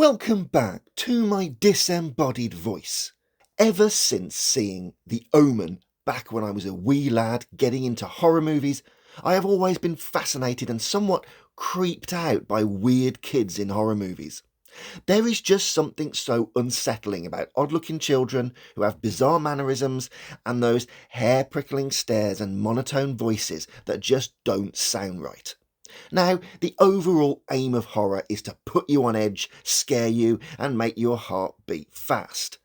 Welcome back to my disembodied voice. Ever since seeing The Omen back when I was a wee lad getting into horror movies, I have always been fascinated and somewhat creeped out by weird kids in horror movies. There is just something so unsettling about odd-looking children who have bizarre mannerisms and those hair-prickling stares and monotone voices that just don't sound right. Now, the overall aim of horror is to put you on edge, scare you, and make your heart beat fast.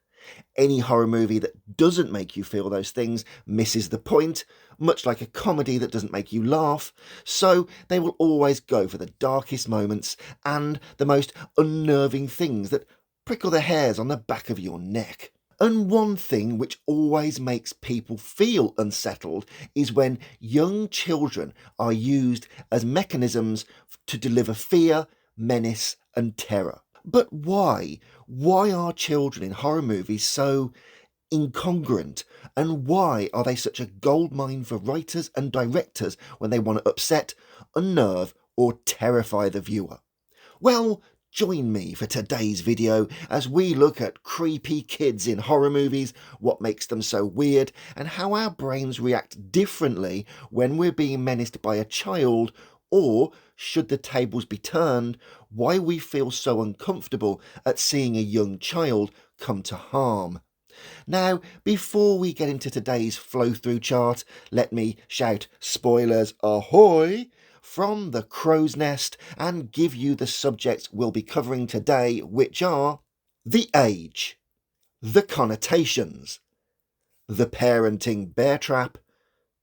Any horror movie that doesn't make you feel those things misses the point, much like a comedy that doesn't make you laugh, so they will always go for the darkest moments and the most unnerving things that prickle the hairs on the back of your neck. And one thing which always makes people feel unsettled is when young children are used as mechanisms to deliver fear, menace, and terror. But why? Why are children in horror movies so incongruent? And why are they such a goldmine for writers and directors when they want to upset, unnerve, or terrify the viewer? Well, join me for today's video as we look at creepy kids in horror movies, what makes them so weird, and how our brains react differently when we're being menaced by a child, or, should the tables be turned, why we feel so uncomfortable at seeing a young child come to harm. Now, before we get into today's flow-through chart, let me shout spoilers ahoy from the crow's nest and give you the subjects we'll be covering today, which are the age, the connotations, the parenting bear trap,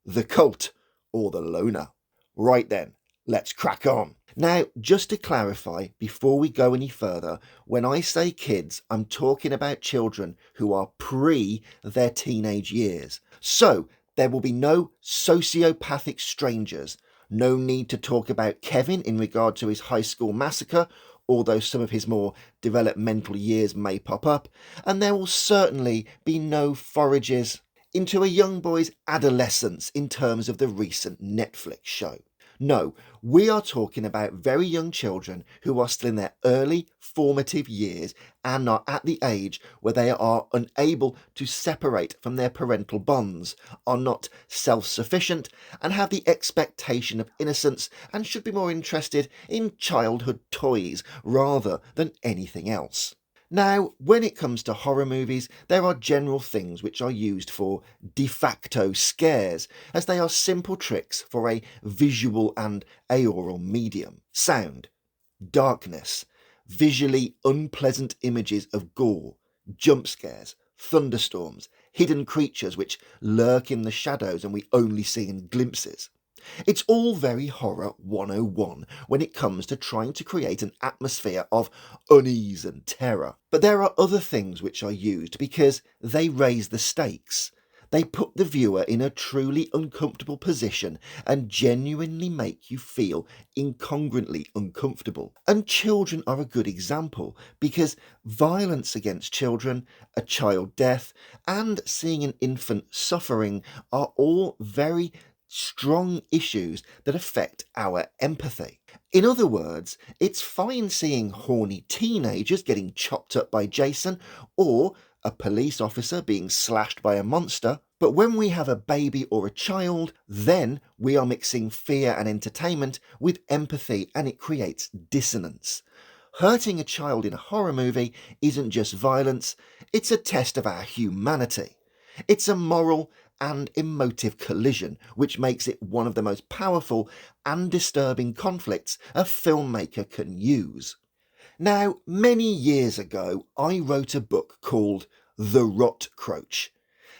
the cult, or the loner. Right then, let's crack on. Now, just to clarify, before we go any further, when I say kids, I'm talking about children who are pre their teenage years. So, there will be no sociopathic strangers. No need to talk about Kevin in regard to his high school massacre, although some of his more developmental years may pop up, and there will certainly be no forages into a young boy's adolescence in terms of the recent Netflix show. No, we are talking about very young children who are still in their early formative years and are at the age where they are unable to separate from their parental bonds, are not self-sufficient, and have the expectation of innocence and should be more interested in childhood toys rather than anything else. Now, when it comes to horror movies, there are general things which are used for de facto scares, as they are simple tricks for a visual and aural medium. Sound, darkness, visually unpleasant images of gore, jump scares, thunderstorms, hidden creatures which lurk in the shadows and we only see in glimpses. It's all very horror 101 when it comes to trying to create an atmosphere of unease and terror. But there are other things which are used because they raise the stakes. They put the viewer in a truly uncomfortable position and genuinely make you feel incongruently uncomfortable. And children are a good example because violence against children, a child death, and seeing an infant suffering are all very strong issues that affect our empathy. In other words, it's fine seeing horny teenagers getting chopped up by Jason or a police officer being slashed by a monster, but when we have a baby or a child, then we are mixing fear and entertainment with empathy and it creates dissonance. Hurting a child in a horror movie isn't just violence, it's a test of our humanity. It's a moral and emotive collision, which makes it one of the most powerful and disturbing conflicts a filmmaker can use. Now, many years ago, I wrote a book called The Rot Croach.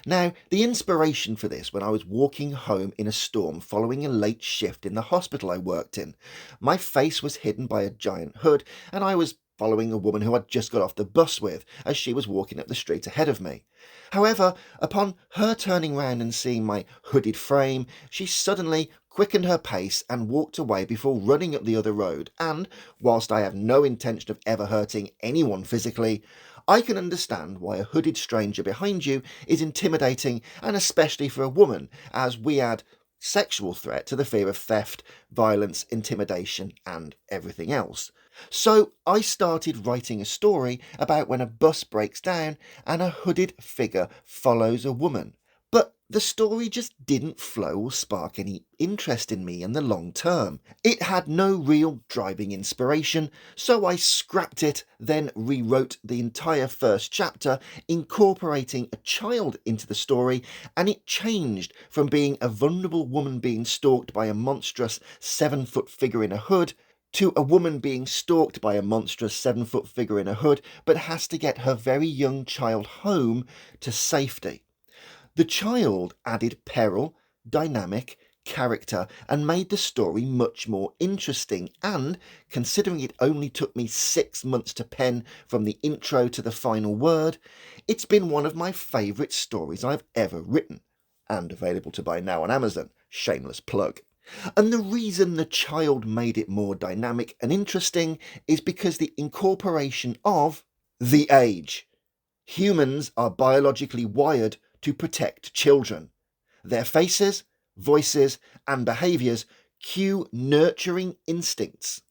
Now, the inspiration for this when I was walking home in a storm following a late shift in the hospital I worked in. My face was hidden by a giant hood, and I was following a woman who I'd just got off the bus with as she was walking up the street ahead of me. However, upon her turning round and seeing my hooded frame, she suddenly quickened her pace and walked away before running up the other road, and, whilst I have no intention of ever hurting anyone physically, I can understand why a hooded stranger behind you is intimidating, and especially for a woman, as we had sexual threat to the fear of theft, violence, intimidation, and everything else. So I started writing a story about when a bus breaks down and a hooded figure follows a woman. But the story just didn't flow or spark any interest in me in the long term. It had no real driving inspiration, so I scrapped it, then rewrote the entire first chapter, incorporating a child into the story, and it changed from being a vulnerable woman being stalked by a monstrous 7-foot figure in a hood to a woman being stalked by a monstrous 7-foot figure in a hood, but has to get her very young child home to safety. The child added peril, dynamic, character, and made the story much more interesting. And considering it only took me 6 months to pen from the intro to the final word, it's been one of my favourite stories I've ever written, and available to buy now on Amazon. Shameless plug. And the reason the child made it more dynamic and interesting is because the incorporation of the age. Humans are biologically wired to protect children. Their faces, voices, and behaviours cue nurturing instincts.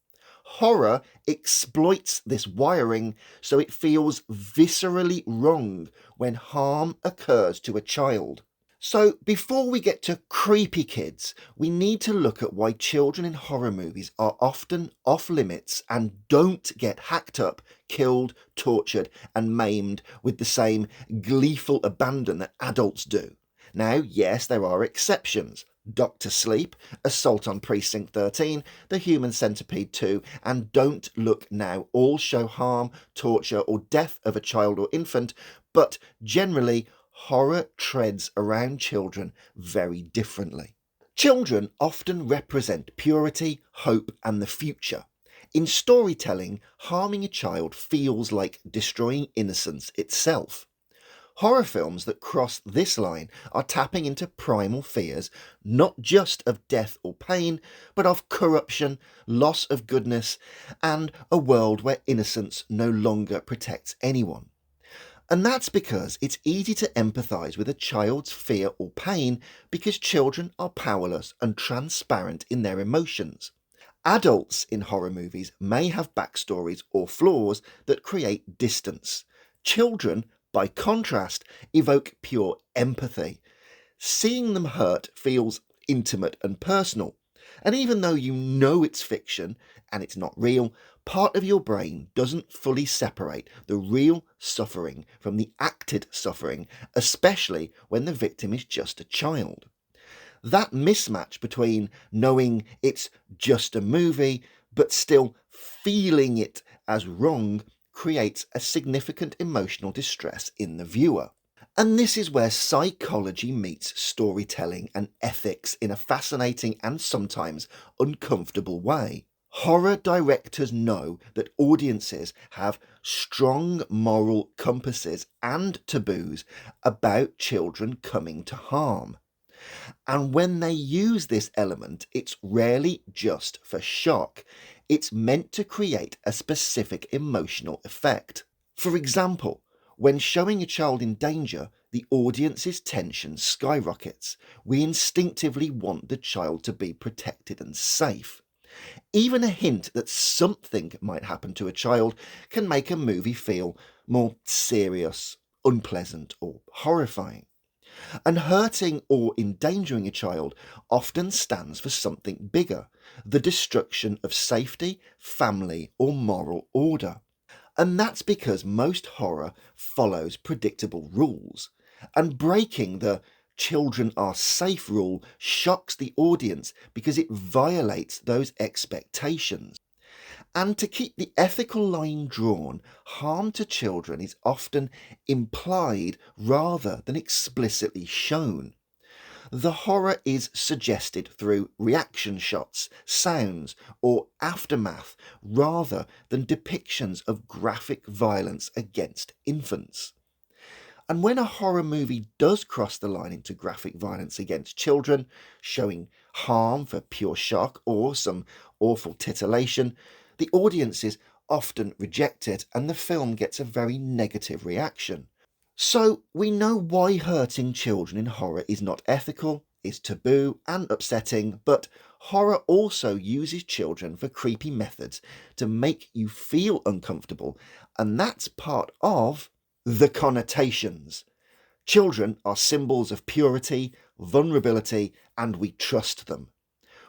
Horror exploits this wiring so it feels viscerally wrong when harm occurs to a child. So, before we get to creepy kids, we need to look at why children in horror movies are often off limits and don't get hacked up, killed, tortured, and maimed with the same gleeful abandon that adults do. Now, yes, there are exceptions. Doctor Sleep, Assault on Precinct 13, The Human Centipede 2, and Don't Look Now all show harm, torture, or death of a child or infant, but generally, horror treads around children very differently. Children often represent purity, hope, and the future. In storytelling, harming a child feels like destroying innocence itself. Horror films that cross this line are tapping into primal fears, not just of death or pain, but of corruption, loss of goodness, and a world where innocence no longer protects anyone. And that's because it's easy to empathise with a child's fear or pain because children are powerless and transparent in their emotions. Adults in horror movies may have backstories or flaws that create distance. Children, by contrast, evoke pure empathy. Seeing them hurt feels intimate and personal. And even though you know it's fiction and it's not real, part of your brain doesn't fully separate the real suffering from the acted suffering, especially when the victim is just a child. That mismatch between knowing it's just a movie but still feeling it as wrong creates a significant emotional distress in the viewer. And this is where psychology meets storytelling and ethics in a fascinating and sometimes uncomfortable way. Horror directors know that audiences have strong moral compasses and taboos about children coming to harm. And when they use this element, it's rarely just for shock. It's meant to create a specific emotional effect. For example, when showing a child in danger, the audience's tension skyrockets. We instinctively want the child to be protected and safe. Even a hint that something might happen to a child can make a movie feel more serious, unpleasant, or horrifying. And hurting or endangering a child often stands for something bigger, the destruction of safety, family, or moral order. And that's because most horror follows predictable rules. And breaking the children are safe rule shocks the audience because it violates those expectations. And to keep the ethical line drawn, harm to children is often implied rather than explicitly shown. The horror is suggested through reaction shots, sounds, or aftermath rather than depictions of graphic violence against infants. And when a horror movie does cross the line into graphic violence against children, showing harm for pure shock or some awful titillation, the audiences often reject it and the film gets a very negative reaction. So we know why hurting children in horror is not ethical, is taboo and upsetting, but horror also uses children for creepy methods to make you feel uncomfortable, and that's part of the connotations. Children are symbols of purity, vulnerability, and we trust them.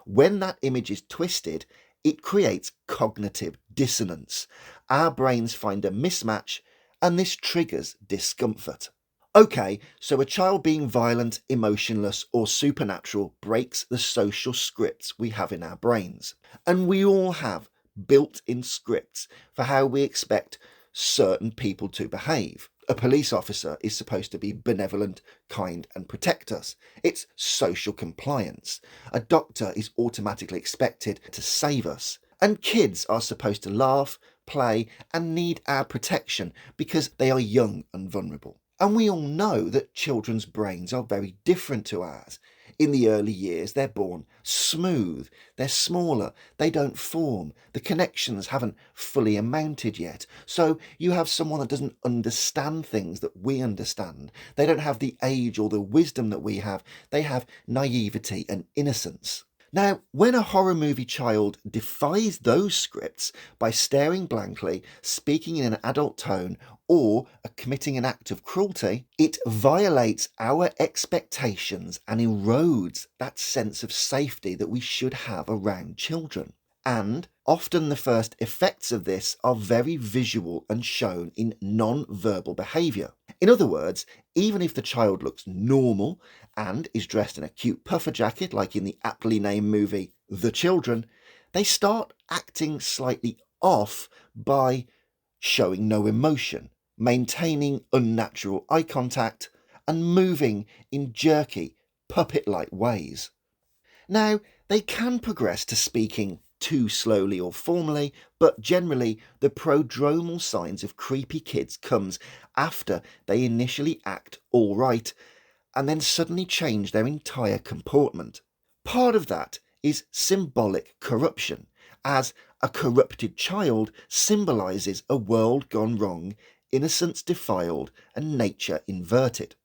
When that image is twisted, it creates cognitive dissonance. Our brains find a mismatch, and this triggers discomfort. Okay, so a child being violent, emotionless, or supernatural breaks the social scripts we have in our brains. And we all have built in scripts for how we expect certain people to behave. A police officer is supposed to be benevolent, kind, and protect us. It's social compliance. A doctor is automatically expected to save us. And kids are supposed to laugh, play, and need our protection because they are young and vulnerable. And we all know that children's brains are very different to ours. In the early years, they're born smooth, they're smaller, they don't form, the connections haven't fully amounted yet. So you have someone that doesn't understand things that we understand. They don't have the age or the wisdom that we have. They have naivety and innocence. Now, when a horror movie child defies those scripts by staring blankly, speaking in an adult tone, or committing an act of cruelty, it violates our expectations and erodes that sense of safety that we should have around children. And often the first effects of this are very visual and shown in non-verbal behaviour. In other words, even if the child looks normal and is dressed in a cute puffer jacket like in the aptly named movie The Children, they start acting slightly off by showing no emotion, maintaining unnatural eye contact, and moving in jerky, puppet-like ways. Now, they can progress to speaking too slowly or formally, but generally the prodromal signs of creepy kids comes after they initially act all right and then suddenly change their entire comportment. Part of that is symbolic corruption, as a corrupted child symbolises a world gone wrong, innocence defiled, and nature inverted.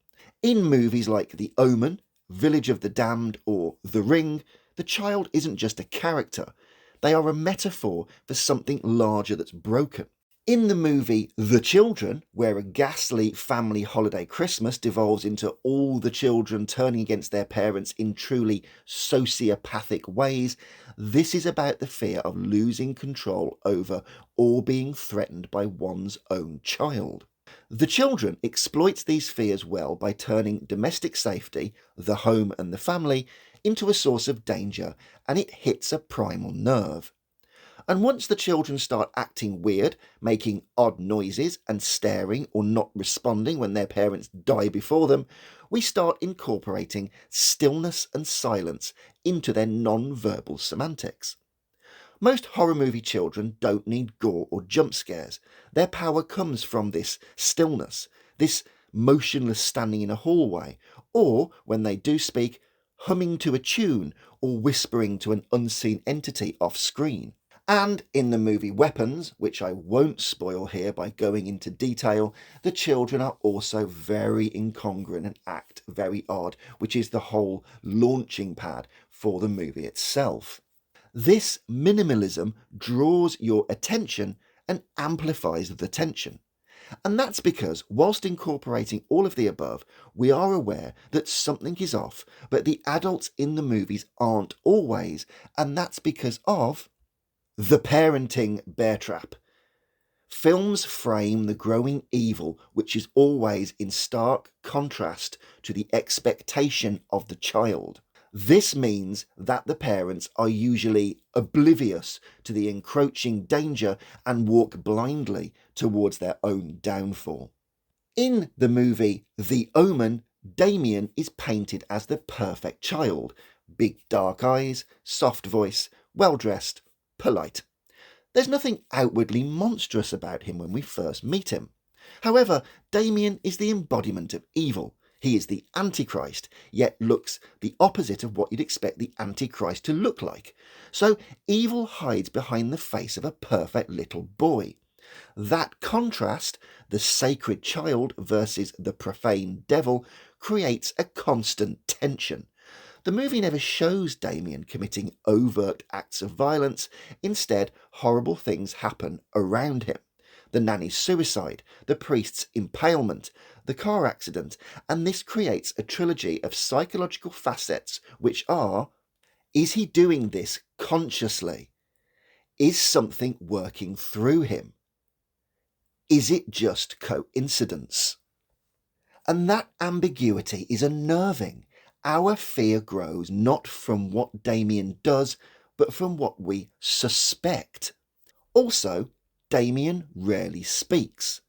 In movies like The Omen, Village of the Damned, or The Ring, the child isn't just a character, they are a metaphor for something larger that's broken. In the movie The Children, where a ghastly family holiday Christmas devolves into all the children turning against their parents in truly sociopathic ways, this is about the fear of losing control over or being threatened by one's own child. The Children exploits these fears well by turning domestic safety, the home and the family, into a source of danger, and it hits a primal nerve. And once the children start acting weird, making odd noises and staring or not responding when their parents die before them, we start incorporating stillness and silence into their non-verbal semantics. Most horror movie children don't need gore or jump scares. Their power comes from this stillness, this motionless standing in a hallway, or when they do speak, humming to a tune or whispering to an unseen entity off screen. And in the movie Weapons, which I won't spoil here by going into detail, the children are also very incongruent and act very odd, which is the whole launching pad for the movie itself. This minimalism draws your attention and amplifies the tension. And that's because, whilst incorporating all of the above, we are aware that something is off, but the adults in the movies aren't always, and that's because of the parenting bear trap. Films frame the growing evil, which is always in stark contrast to the expectation of the child. This means that the parents are usually oblivious to the encroaching danger and walk blindly towards their own downfall. In the movie The Omen, Damien is painted as the perfect child. Big dark eyes, soft voice, well-dressed, polite. There's nothing outwardly monstrous about him when we first meet him. However, Damien is the embodiment of evil. He is the Antichrist, yet looks the opposite of what you'd expect the Antichrist to look like. So evil hides behind the face of a perfect little boy. That contrast, the sacred child versus the profane devil, creates a constant tension. The movie never shows Damien committing overt acts of violence. Instead, horrible things happen around him. The nanny's suicide, the priest's impalement, the car accident, and this creates a trilogy of psychological facets which are: is he doing this consciously? Is something working through him? Is it just coincidence? And that ambiguity is unnerving. Our fear grows not from what Damien does, but from what we suspect. Also, Damien rarely speaks.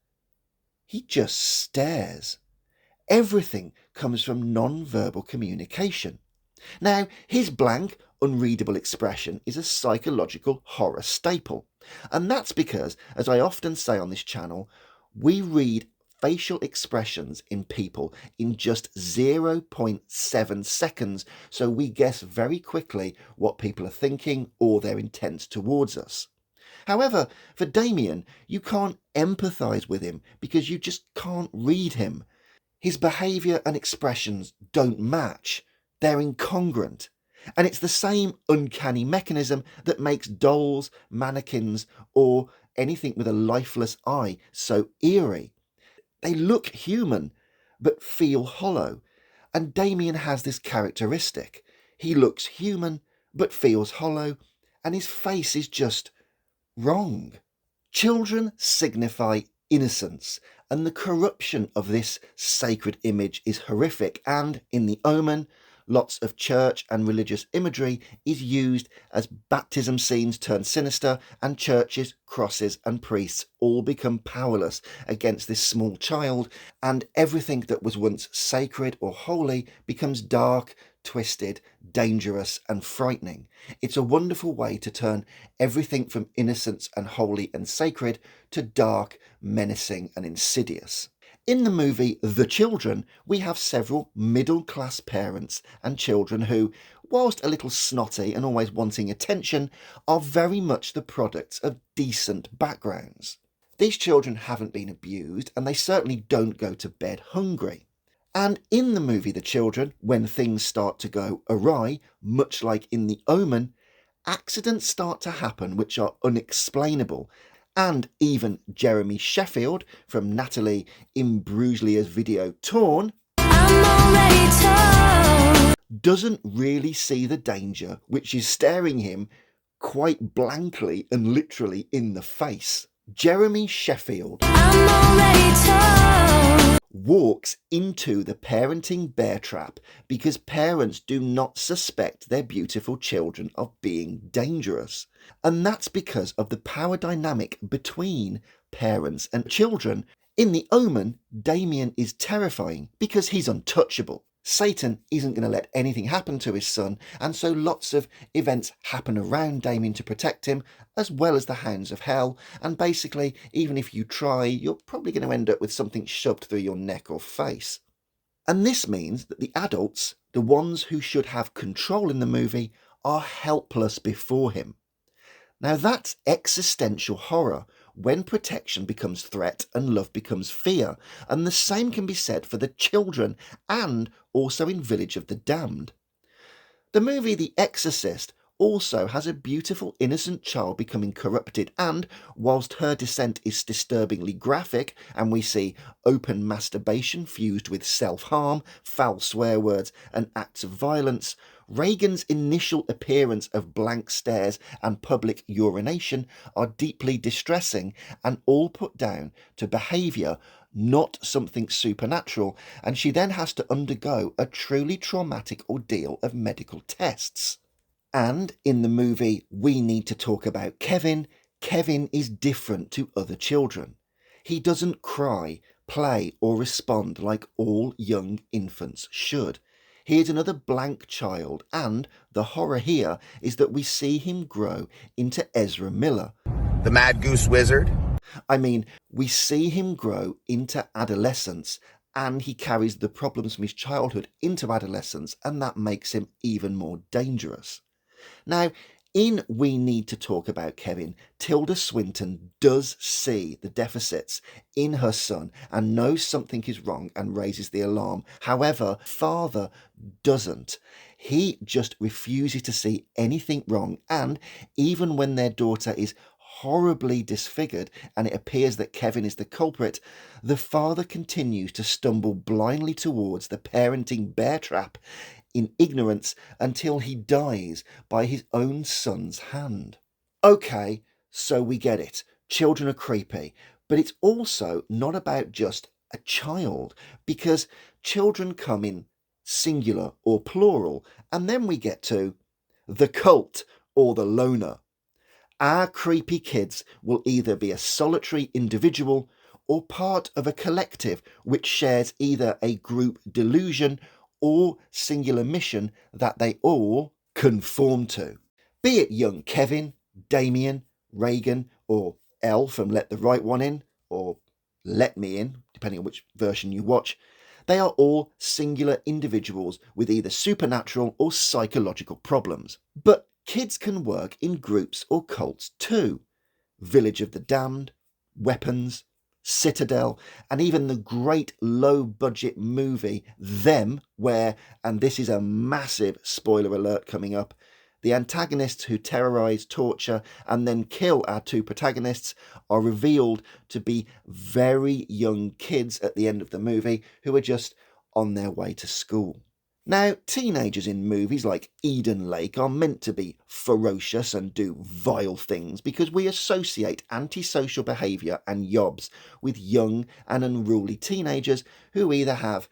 He just stares. Everything comes from non-verbal communication. Now, his blank, unreadable expression is a psychological horror staple. And that's because, as I often say on this channel, we read facial expressions in people in just 0.7 seconds, so we guess very quickly what people are thinking or their intent towards us. However, for Damien, you can't empathise with him because you just can't read him. His behaviour and expressions don't match. They're incongruent. And it's the same uncanny mechanism that makes dolls, mannequins, or anything with a lifeless eye so eerie. They look human, but feel hollow. And Damien has this characteristic. He looks human, but feels hollow, and his face is just wrong. Children signify innocence, and the corruption of this sacred image is horrific, and in The Omen, lots of church and religious imagery is used as baptism scenes turn sinister, and churches, crosses and priests all become powerless against this small child, and everything that was once sacred or holy becomes dark, twisted, dangerous and frightening. It's a wonderful way to turn everything from innocence and holy and sacred to dark, menacing and insidious. In the movie The Children, we have several middle-class parents and children who, whilst a little snotty and always wanting attention, are very much the products of decent backgrounds. These children haven't been abused, and they certainly don't go to bed hungry. And in the movie The Children, when things start to go awry, much like in The Omen, accidents start to happen which are unexplainable. And even Jeremy Sheffield from Natalie Imbruglia's video Torn doesn't really see the danger which is staring him quite blankly and literally in the face. Jeremy Sheffield walks into the parenting bear trap because parents do not suspect their beautiful children of being dangerous. And that's because of the power dynamic between parents and children. In The Omen, Damien is terrifying because he's untouchable. Satan isn't going to let anything happen to his son, and so lots of events happen around Damien to protect him, as well as the hounds of hell, and basically, even if you try, you're probably going to end up with something shoved through your neck or face. And this means that the adults, the ones who should have control in the movie, are helpless before him. Now that's existential horror, when protection becomes threat and love becomes fear, and the same can be said for the children and also in Village of the Damned. The movie The Exorcist also has a beautiful innocent child becoming corrupted, and whilst her descent is disturbingly graphic and we see open masturbation fused with self-harm, foul swear words and acts of violence, Reagan's initial appearance of blank stares and public urination are deeply distressing and all put down to behaviour, not something supernatural, and she then has to undergo a truly traumatic ordeal of medical tests. And in the movie We Need to Talk About Kevin, Kevin is different to other children. He doesn't cry, play or respond like all young infants should. He is another blank child, and the horror here is that we see him grow into Ezra Miller. The Mad Goose Wizard? I mean, we see him grow into adolescence, and he carries the problems from his childhood into adolescence, and that makes him even more dangerous. Now, In We Need to Talk About Kevin, Tilda Swinton does see the deficits in her son and knows something is wrong and raises the alarm. However, father doesn't. He just refuses to see anything wrong, and even when their daughter is horribly disfigured and it appears that Kevin is the culprit, the father continues to stumble blindly towards the parenting bear trap in ignorance until he dies by his own son's hand. Okay, so we get it. Children are creepy, but it's also not about just a child, because children come in singular or plural, and then we get to the cult or the loner. Our creepy kids will either be a solitary individual or part of a collective which shares either a group delusion or singular mission that they all conform to. Be it young Kevin, Damien, Reagan, or Elle from Let the Right One In, or Let Me In, depending on which version you watch, they are all singular individuals with either supernatural or psychological problems. But kids can work in groups or cults too. Village of the Damned, Weapons, Citadel, and even the great low-budget movie Them, where, and this is a massive spoiler alert coming up, the antagonists who terrorize, torture, and then kill our two protagonists are revealed to be very young kids at the end of the movie who are just on their way to school. Now, teenagers in movies like Eden Lake are meant to be ferocious and do vile things because we associate antisocial behaviour and yobs with young and unruly teenagers who either have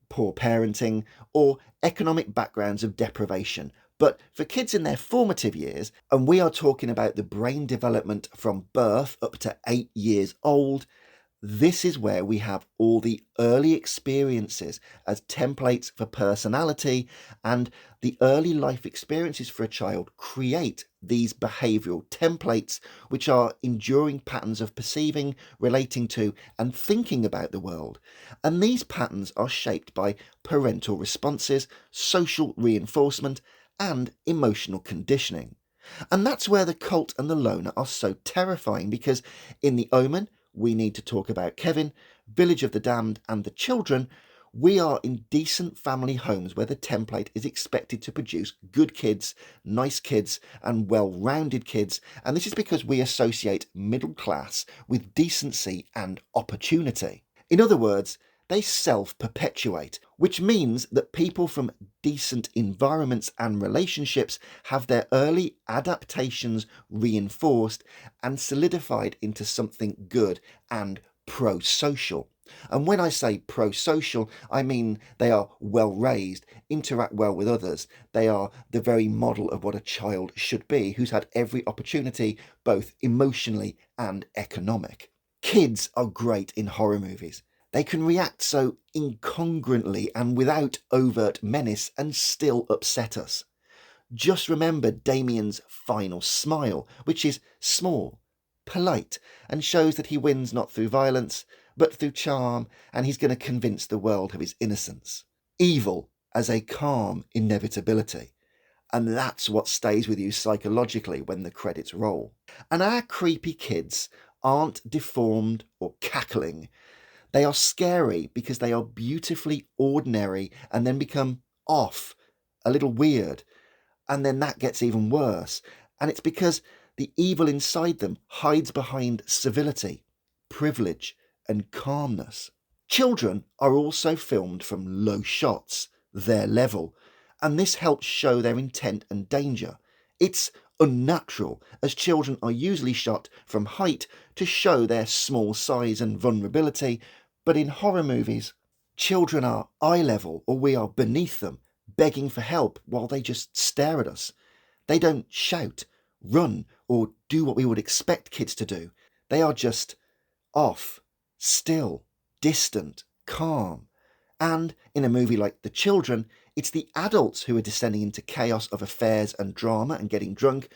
poor parenting or economic backgrounds of deprivation. But for kids in their formative years, and we are talking about the brain development from birth up to 8 years old, this is where we have all the early experiences as templates for personality, and the early life experiences for a child create these behavioural templates, which are enduring patterns of perceiving, relating to, and thinking about the world. And these patterns are shaped by parental responses, social reinforcement, and emotional conditioning. And that's where the cult and the loner are so terrifying, because in The Omen, We Need to Talk About Kevin, Village of the Damned, and The Children, we are in decent family homes where the template is expected to produce good kids, nice kids, and well-rounded kids, and this is because we associate middle class with decency and opportunity. In other words, they self-perpetuate, which means that people from decent environments and relationships have their early adaptations reinforced and solidified into something good and pro-social. And when I say pro-social, I mean they are well raised, interact well with others. They are the very model of what a child should be, who's had every opportunity, both emotionally and economic. Kids are great in horror movies. They can react so incongruently and without overt menace and still upset us. Just remember Damien's final smile, which is small, polite, and shows that he wins not through violence, but through charm, and he's going to convince the world of his innocence. Evil as a calm inevitability. And that's what stays with you psychologically when the credits roll. And our creepy kids aren't deformed or cackling. They are scary because they are beautifully ordinary and then become off, a little weird, and then that gets even worse. And it's because the evil inside them hides behind civility, privilege, and calmness. Children are also filmed from low shots, their level, and this helps show their intent and danger. It's unnatural, as children are usually shot from height to show their small size and vulnerability, but in horror movies, children are eye level or we are beneath them, begging for help while they just stare at us. They don't shout, run, or do what we would expect kids to do. They are just off, still, distant, calm. And in a movie like The Children, it's the adults who are descending into chaos of affairs and drama and getting drunk,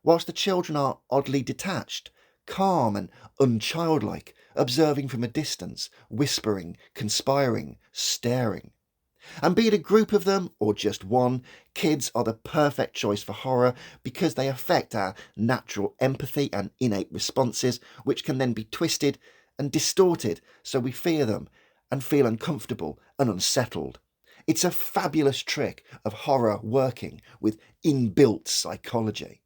whilst the children are oddly detached, calm and unchildlike, observing from a distance, whispering, conspiring, staring. And be it a group of them or just one, kids are the perfect choice for horror because they affect our natural empathy and innate responses, which can then be twisted and distorted so we fear them and feel uncomfortable and unsettled. It's a fabulous trick of horror working with inbuilt psychology.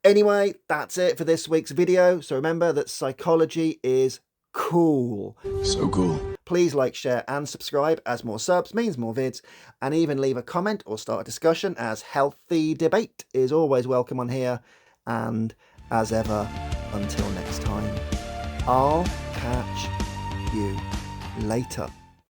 Anyway, that's it for this week's video. So remember that psychology is cool. So cool. Please like, share and subscribe, as more subs means more vids, and even leave a comment or start a discussion, as healthy debate is always welcome on here. And as ever, until next time, I'll catch you later.